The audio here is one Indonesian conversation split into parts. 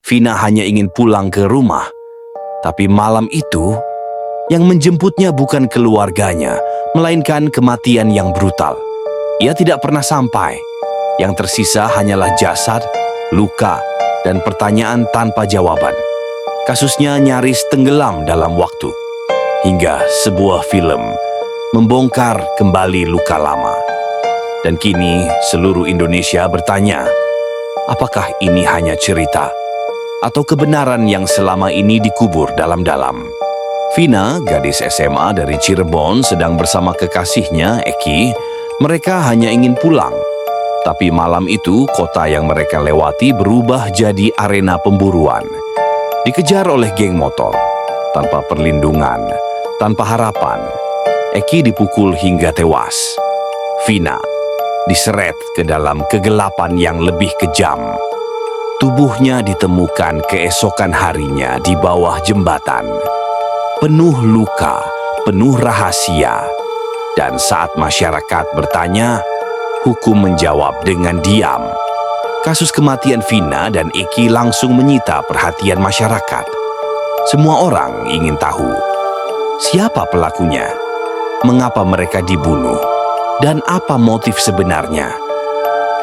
Vina hanya ingin pulang ke rumah. Tapi malam itu, yang menjemputnya bukan keluarganya, melainkan kematian yang brutal. Ia tidak pernah sampai. Yang tersisa hanyalah jasad, luka, dan pertanyaan tanpa jawaban. Kasusnya nyaris tenggelam dalam waktu. Hingga sebuah film membongkar kembali luka lama. Dan kini seluruh Indonesia bertanya, apakah ini hanya cerita atau kebenaran yang selama ini dikubur dalam-dalam? Vina, gadis SMA dari Cirebon, sedang bersama kekasihnya, Eki. Mereka hanya ingin pulang. Tapi malam itu, kota yang mereka lewati berubah jadi arena pemburuan. Dikejar oleh geng motor, tanpa perlindungan, tanpa harapan. Eki dipukul hingga tewas. Vina diseret ke dalam kegelapan yang lebih kejam. Tubuhnya ditemukan keesokan harinya di bawah jembatan. Penuh luka, penuh rahasia. Dan saat masyarakat bertanya, hukum menjawab dengan diam. Kasus kematian Vina dan Eki langsung menyita perhatian masyarakat. Semua orang ingin tahu, siapa pelakunya? Mengapa mereka dibunuh? Dan apa motif sebenarnya?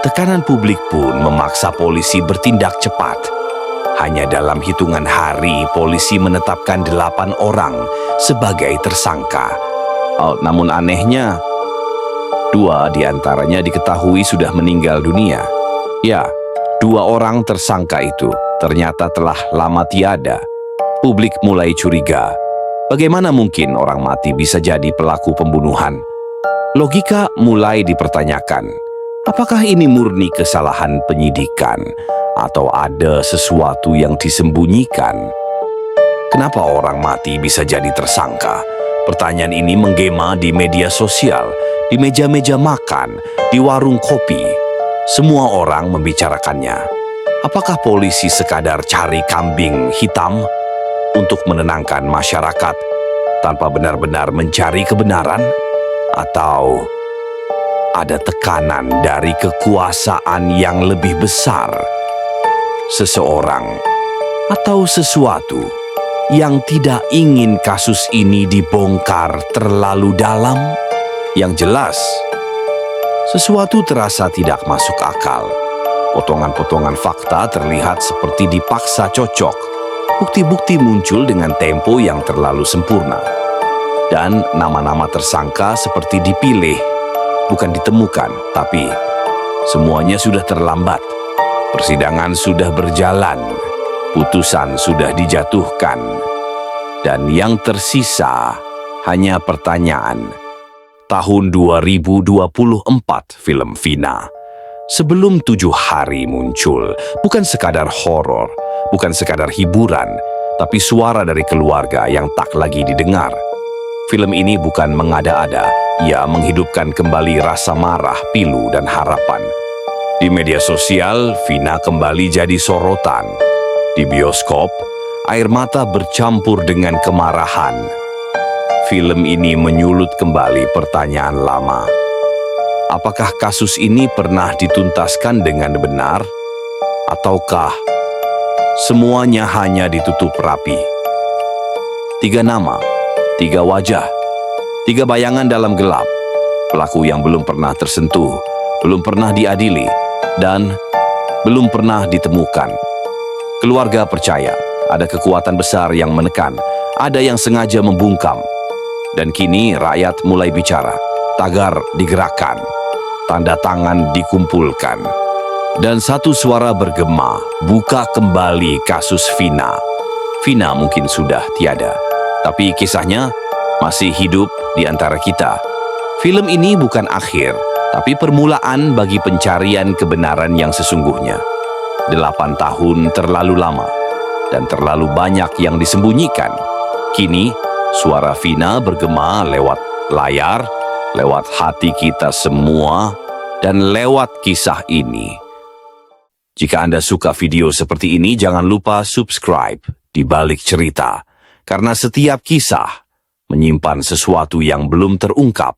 Tekanan publik pun memaksa polisi bertindak cepat. Hanya dalam hitungan hari, polisi menetapkan 8 orang sebagai tersangka. Namun anehnya, 2 diantaranya diketahui sudah meninggal dunia. Ya, 2 orang tersangka itu ternyata telah lama tiada. Publik mulai curiga. Bagaimana mungkin orang mati bisa jadi pelaku pembunuhan? Logika mulai dipertanyakan. Apakah ini murni kesalahan penyidikan atau ada sesuatu yang disembunyikan? Kenapa orang mati bisa jadi tersangka? Pertanyaan ini menggema di media sosial, di meja-meja makan, di warung kopi. Semua orang membicarakannya. Apakah polisi sekadar cari kambing hitam untuk menenangkan masyarakat tanpa benar-benar mencari kebenaran? Atau ada tekanan dari kekuasaan yang lebih besar? Seseorang atau sesuatu yang tidak ingin kasus ini dibongkar terlalu dalam? Yang jelas, sesuatu terasa tidak masuk akal. Potongan-potongan fakta terlihat seperti dipaksa cocok. Bukti-bukti muncul dengan tempo yang terlalu sempurna. Dan nama-nama tersangka seperti dipilih, bukan ditemukan, tapi semuanya sudah terlambat. Persidangan sudah berjalan, putusan sudah dijatuhkan, dan yang tersisa hanya pertanyaan. Tahun 2024 film Vina. Sebelum 7 hari muncul, bukan sekadar horor, bukan sekadar hiburan, tapi suara dari keluarga yang tak lagi didengar. Film ini bukan mengada-ada, ia menghidupkan kembali rasa marah, pilu, dan harapan. Di media sosial, Vina kembali jadi sorotan. Di bioskop, air mata bercampur dengan kemarahan. Film ini menyulut kembali pertanyaan lama. Apakah kasus ini pernah dituntaskan dengan benar? Ataukah semuanya hanya ditutup rapi? 3 nama, 3 wajah, 3 bayangan dalam gelap. Pelaku yang belum pernah tersentuh, belum pernah diadili, dan belum pernah ditemukan. Keluarga percaya ada kekuatan besar yang menekan, ada yang sengaja membungkam. Dan kini rakyat mulai bicara, tagar digerakkan, tanda tangan dikumpulkan. Dan satu suara bergema, buka kembali kasus Vina. Vina mungkin sudah tiada, tapi kisahnya masih hidup di antara kita. Film ini bukan akhir, tapi permulaan bagi pencarian kebenaran yang sesungguhnya. 8 tahun terlalu lama, dan terlalu banyak yang disembunyikan. Kini, suara Vina bergema lewat layar, lewat hati kita semua, dan lewat kisah ini. Jika Anda suka video seperti ini, jangan lupa subscribe di balik cerita. Karena setiap kisah menyimpan sesuatu yang belum terungkap.